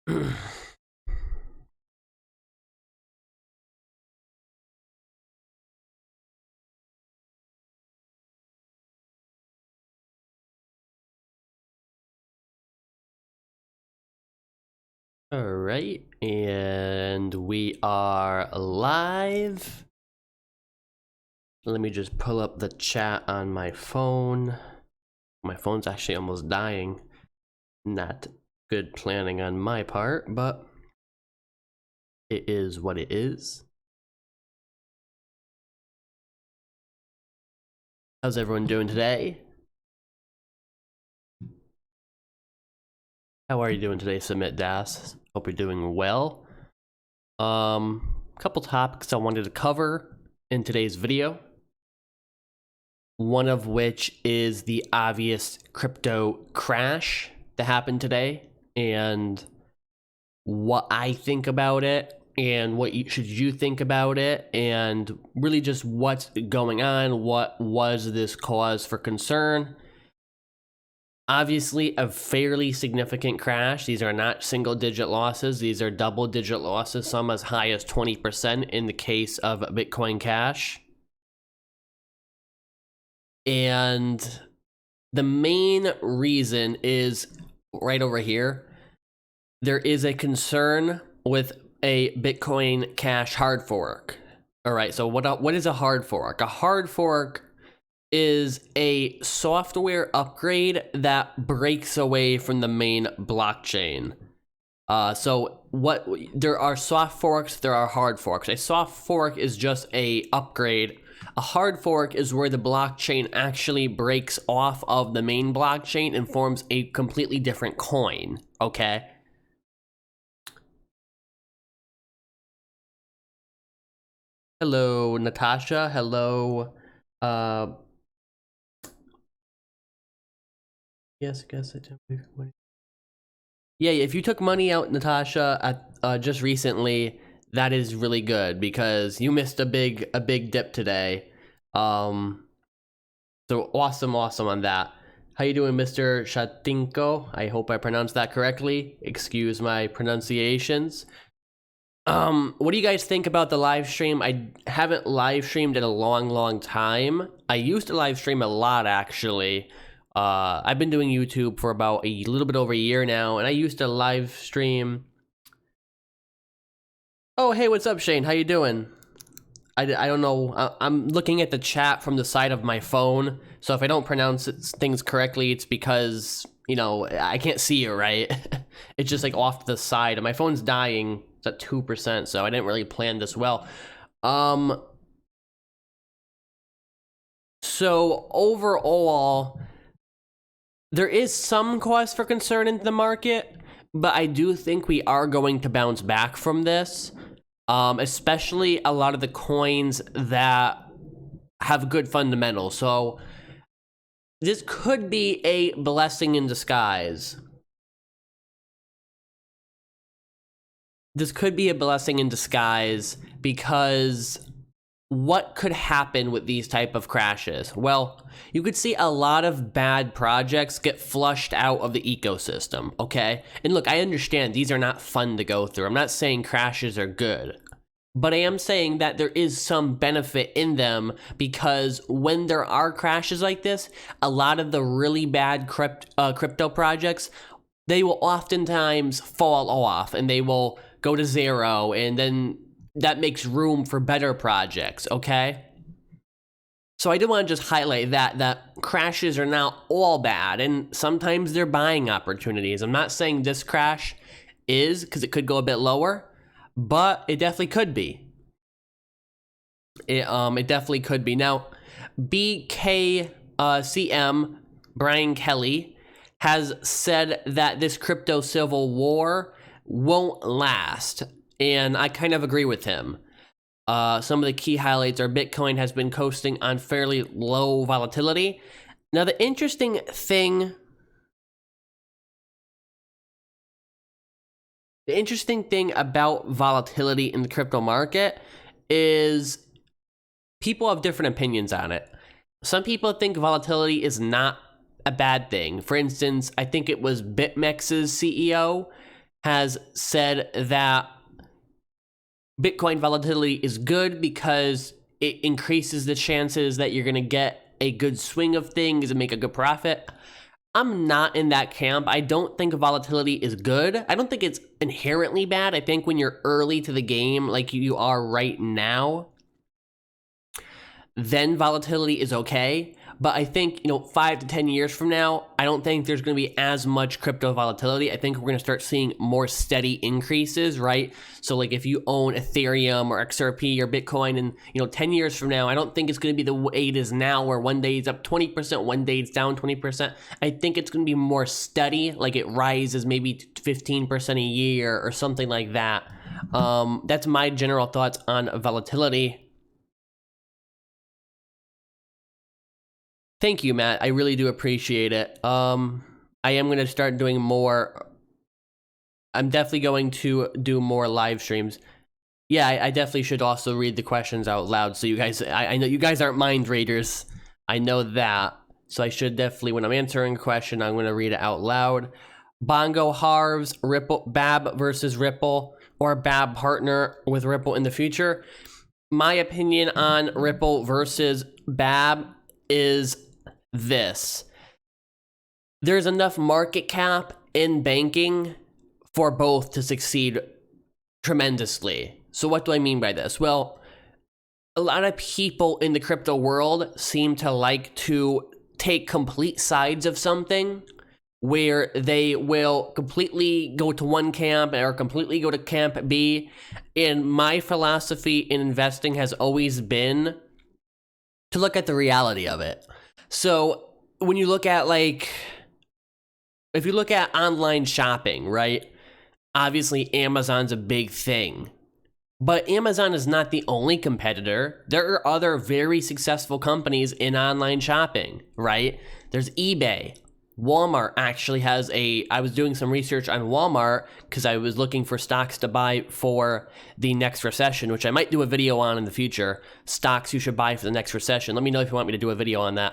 All right, and we are live. Let me just pull up the chat on my phone. My phone's actually almost dying. Not good planning on my part, but it is what it is. How's everyone doing today? How are you doing today, Submit Das? Hope you're doing well. Couple topics I wanted to cover in today's video. One of which is the obvious crypto crash that happened today, and what I think about it, and what should you think about it, and really just what's going on. What was this cause for concern? Obviously, a fairly significant crash. These are not single-digit losses. These are double-digit losses, some as high as 20% in the case of Bitcoin Cash. And the main reason is right over here. There is a concern with a Bitcoin Cash hard fork. All right, so what is a hard fork? A hard fork is a software upgrade that breaks away from the main blockchain. There are soft forks, there are hard forks. A soft fork is just a upgrade. A hard fork is where the blockchain actually breaks off of the main blockchain and forms a completely different coin, okay? Hello, Natasha. Hello. Yes, I guess I did. Yeah, if you took money out, Natasha, just recently, that is really good because you missed a big dip today. So awesome on that. How you doing, Mr. Shatinko? I hope I pronounced that correctly. Excuse my pronunciations. What do you guys think about the live stream? I haven't live streamed in a long time. I used to live stream a lot, actually. I've been doing YouTube for about a little bit over a year now, and I used to live stream. Oh, hey, what's up, Shane? How you doing? I don't know. I'm looking at the chat from the side of my phone, so if I don't pronounce things correctly, it's because, you know, I can't see you, right? It's just like off to the side, and my phone's dying. It's at 2%, so I didn't really plan this well. So overall, there is some cause for concern in the market, but I do think we are going to bounce back from this. Especially a lot of the coins that have good fundamentals. So this could be a blessing in disguise. This could be a blessing in disguise because what could happen with these type of crashes? Well, you could see a lot of bad projects get flushed out of the ecosystem, okay? And look, I understand these are not fun to go through. I'm not saying crashes are good, but I am saying that there is some benefit in them because when there are crashes like this, a lot of the really bad crypto projects, they will oftentimes fall off and they will go to zero, and then that makes room for better projects, okay? So I do want to just highlight that crashes are not all bad, and sometimes they're buying opportunities. I'm not saying this crash is, because it could go a bit lower, but it definitely could be. It definitely could be. Now, BKCM, Brian Kelly, has said that this crypto civil war won't last, and I kind of agree with him. Some of the key highlights are Bitcoin has been coasting on fairly low volatility. Now, the interesting thing about volatility in the crypto market is people have different opinions on it. Some people think volatility is not a bad thing. For instance, I think it was BitMEX's CEO has said that Bitcoin volatility is good because it increases the chances that you're going to get a good swing of things and make a good profit. I'm not in that camp. I don't think volatility is good. I don't think it's inherently bad. I think when you're early to the game, like you are right now, then volatility is okay. But I think, 5 to 10 years from now, I don't think there's going to be as much crypto volatility. I think we're going to start seeing more steady increases, right? So like if you own Ethereum or XRP or Bitcoin and, 10 years from now, I don't think it's going to be the way it is now where one day it's up 20%, one day it's down 20%. I think it's going to be more steady, like it rises maybe 15% a year or something like that. That's my general thoughts on volatility. Thank you, Matt. I really do appreciate it. I am going to start doing more. I'm definitely going to do more live streams. Yeah, I definitely should also read the questions out loud. So you guys, I know you guys aren't mind readers. I know that. So I should definitely, when I'm answering a question, I'm going to read it out loud. Bongo Harves, Ripple, Bab versus Ripple, or Bab partner with Ripple in the future. My opinion on Ripple versus Bab is this. There's enough market cap in banking for both to succeed tremendously. So what do I mean by this? Well, a lot of people in the crypto world seem to like to take complete sides of something where they will completely go to one camp or completely go to camp B. And my philosophy in investing has always been to look at the reality of it. So when you look at if you look at online shopping, right? Obviously Amazon's a big thing, but Amazon is not the only competitor. There are other very successful companies in online shopping, right? There's eBay. Walmart actually has I was doing some research on Walmart because I was looking for stocks to buy for the next recession, which I might do a video on in the future. Stocks you should buy for the next recession. Let me know if you want me to do a video on that.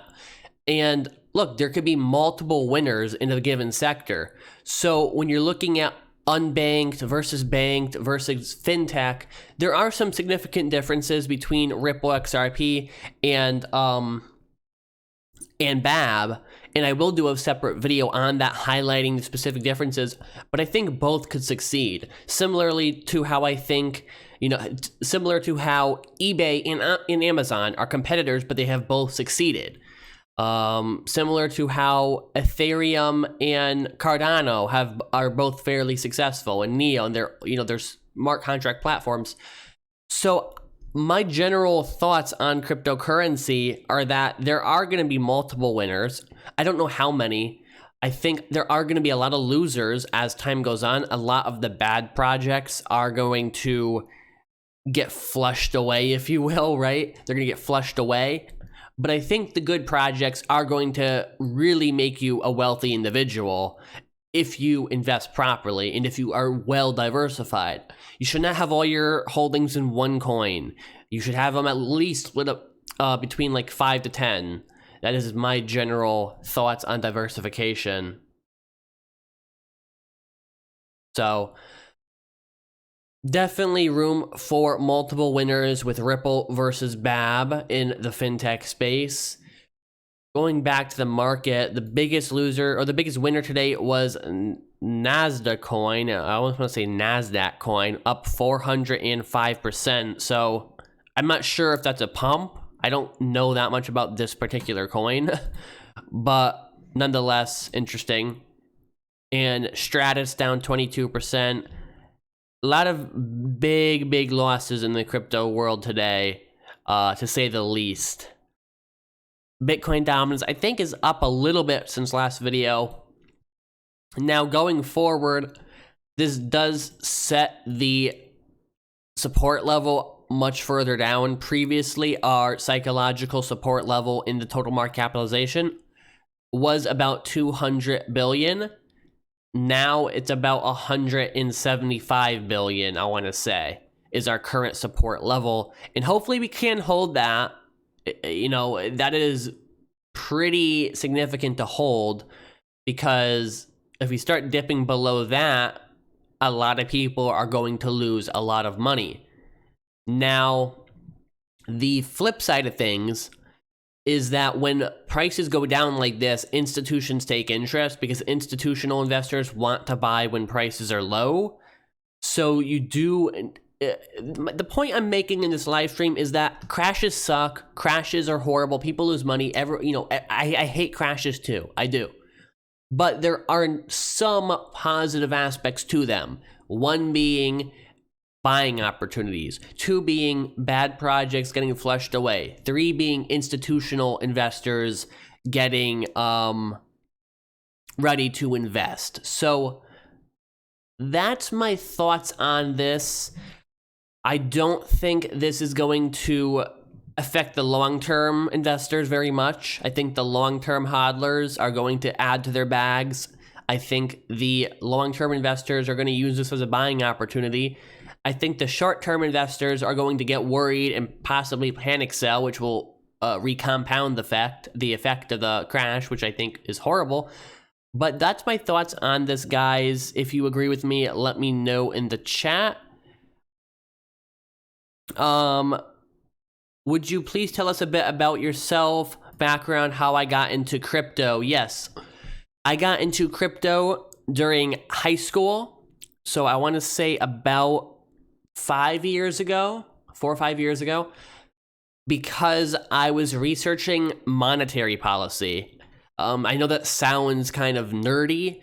And look, there could be multiple winners in a given sector. So when you're looking at unbanked versus banked versus fintech, there are some significant differences between Ripple XRP and BAB. And I will do a separate video on that highlighting the specific differences, but I think both could succeed. Similarly to how I think, similar to how eBay and Amazon are competitors, but they have both succeeded. Similar to how Ethereum and Cardano are both fairly successful, and Neo, and they're smart contract platforms. So my general thoughts on cryptocurrency are that there are going to be multiple winners. I don't know how many. I think there are going to be a lot of losers as time goes on. A lot of the bad projects are going to get flushed away, if you will, right? They're going to get flushed away. But I think the good projects are going to really make you a wealthy individual if you invest properly and if you are well diversified. You should not have all your holdings in one coin. You should have them at least split up between like 5 to 10. That is my general thoughts on diversification. So definitely room for multiple winners with Ripple versus BAB in the fintech space. Going back to the market, the biggest loser or the biggest winner today was Nasdaq coin. I almost want to say NASDAQ coin, up 405%. So I'm not sure if that's a pump. I don't know that much about this particular coin, but nonetheless, interesting. And Stratus down 22%. A lot of big losses in the crypto world today, to say the least. Bitcoin dominance, I think, is up a little bit since last video. Now, going forward, this does set the support level much further down. Previously, our psychological support level in the total market capitalization was about 200 billion. Now it's about 175 billion, I want to say, is our current support level. And hopefully we can hold that. That is pretty significant to hold, because if we start dipping below that, a lot of people are going to lose a lot of money. Now, the flip side of things is that when prices go down like this, institutions take interest because institutional investors want to buy when prices are low. So you do. The point I'm making in this live stream is that crashes suck. Crashes are horrible. People lose money. I hate crashes too. I do. But there are some positive aspects to them. One being buying opportunities. 2 being bad projects getting flushed away. 3 being institutional investors getting ready to invest. So that's my thoughts on this. I don't think this is going to affect the long-term investors very much. I think the long-term hodlers are going to add to their bags. I think the long-term investors are going to use this as a buying opportunity. I think the short-term investors are going to get worried and possibly panic sell, which will recompound the effect of the crash, which I think is horrible. But that's my thoughts on this, guys. If you agree with me, let me know in the chat. Would you please tell us a bit about yourself, background, how I got into crypto? Yes, I got into crypto during high school. So I want to say about 4 or 5 years ago, because I was researching monetary policy. I know that sounds kind of nerdy,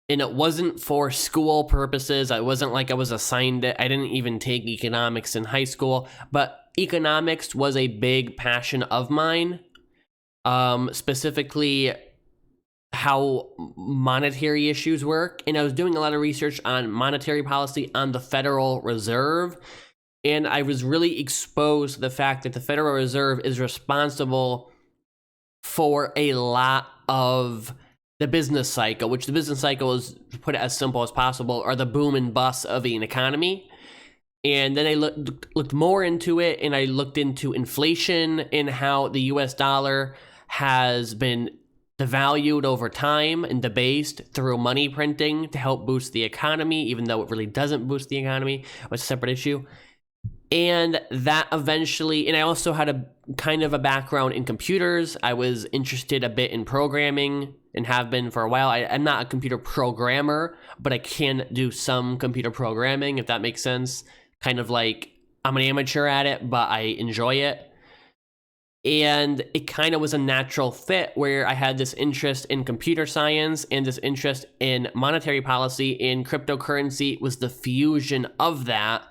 and it wasn't for school purposes. It wasn't like I was assigned it. I didn't even take economics in high school, but economics was a big passion of mine, specifically how monetary issues work. And I was doing a lot of research on monetary policy on the Federal Reserve. And I was really exposed to the fact that the Federal Reserve is responsible for a lot of the business cycle, which the business cycle is, to put it as simple as possible, are the boom and bust of an economy. And then I looked more into it, and I looked into inflation and how the US dollar has been devalued over time and debased through money printing to help boost the economy, even though it really doesn't boost the economy. It's a separate issue. And that eventually, and I also had a kind of a background in computers. I was interested a bit in programming and have been for a while. I'm not a computer programmer, but I can do some computer programming, if that makes sense. Kind of like I'm an amateur at it, but I enjoy it. And it kind of was a natural fit where I had this interest in computer science and this interest in monetary policy, and cryptocurrency was the fusion of that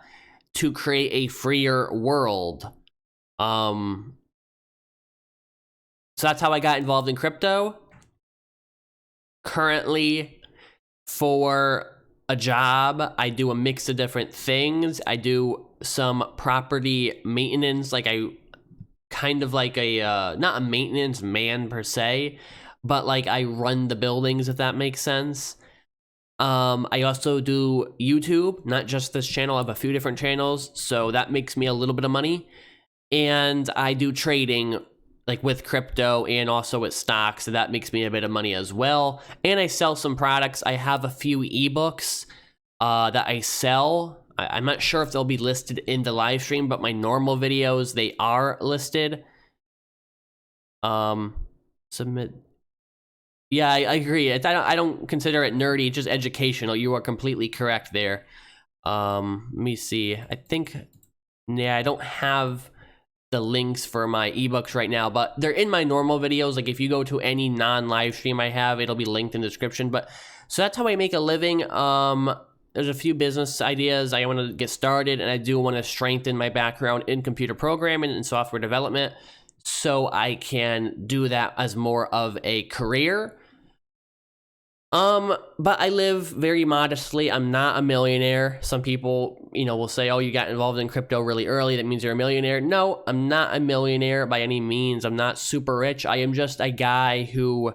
to create a freer world. So that's how I got involved in crypto. Currently, for a job, I do a mix of different things. I do some property maintenance, like I kind of like a not a maintenance man per se, but like I run the buildings, if that makes sense. I also do YouTube, not just this channel. I have a few different channels, so that makes me a little bit of money. And I do trading, like with crypto and also with stocks, so that makes me a bit of money as well. And I sell some products. I have a few ebooks that I sell. I'm not sure if they'll be listed in the live stream, but my normal videos, they are listed. Submit. Yeah, I agree. I don't consider it nerdy, just educational. You are completely correct there. Let me see. I think, yeah, I don't have the links for my ebooks right now, but they're in my normal videos. Like if you go to any non-live stream I have, it'll be linked in the description. But so that's how I make a living. There's a few business ideas I want to get started, and I do want to strengthen my background in computer programming and software development so I can do that as more of a career. But I live very modestly. I'm not a millionaire. Some people, will say, oh, you got involved in crypto really early, that means you're a millionaire. No, I'm not a millionaire by any means. I'm not super rich. I am just a guy who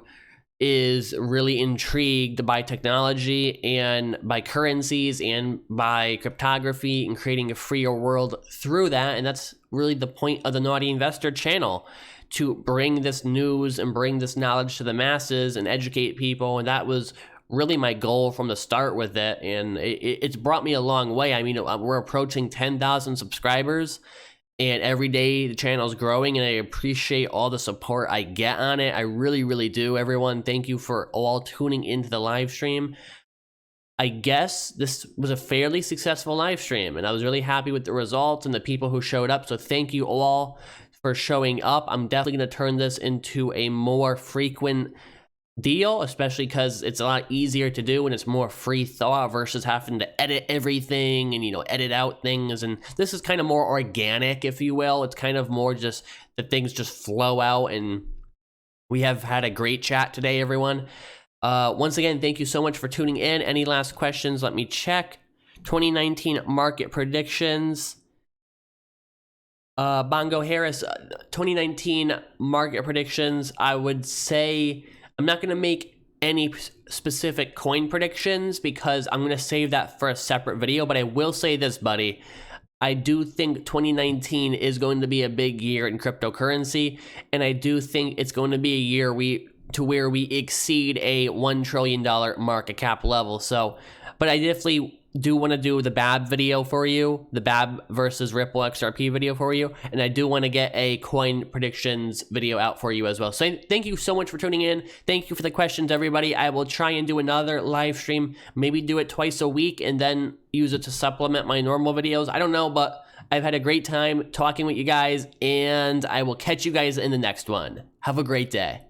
is really intrigued by technology and by currencies and by cryptography and creating a freer world through that. And that's really the point of the Naughty Investor channel, to bring this news and bring this knowledge to the masses and educate people. And that was really my goal from the start with it, and it's brought me a long way. I mean, we're approaching 10,000 subscribers, and every day the channel is growing, and I appreciate all the support I get on it. I really, really do. Everyone, thank you for all tuning into the live stream. I guess this was a fairly successful live stream, and I was really happy with the results and the people who showed up. So thank you all for showing up. I'm definitely going to turn this into a more frequent deal, especially because it's a lot easier to do and it's more free thought versus having to edit everything and, you know, edit out things. And this is kind of more organic, if you will. It's kind of more just that things just flow out, and we have had a great chat today, everyone. Once again, thank you so much for tuning in. Any last questions? Let me check. 2019 market predictions. Bongo Harris, 2019 market predictions. I would say I'm not going to make any specific coin predictions because I'm going to save that for a separate video, but I will say this, buddy. I do think 2019 is going to be a big year in cryptocurrency, and I do think it's going to be a year where we exceed a $1 trillion market cap level. So, but I definitely do want to do the BAB video for you, the BAB versus Ripple XRP video for you, and I do want to get a coin predictions video out for you as well. So thank you so much for tuning in. Thank you for the questions, everybody. I will try and do another live stream, maybe do it twice a week and then use it to supplement my normal videos. I don't know, but I've had a great time talking with you guys, and I will catch you guys in the next one. Have a great day.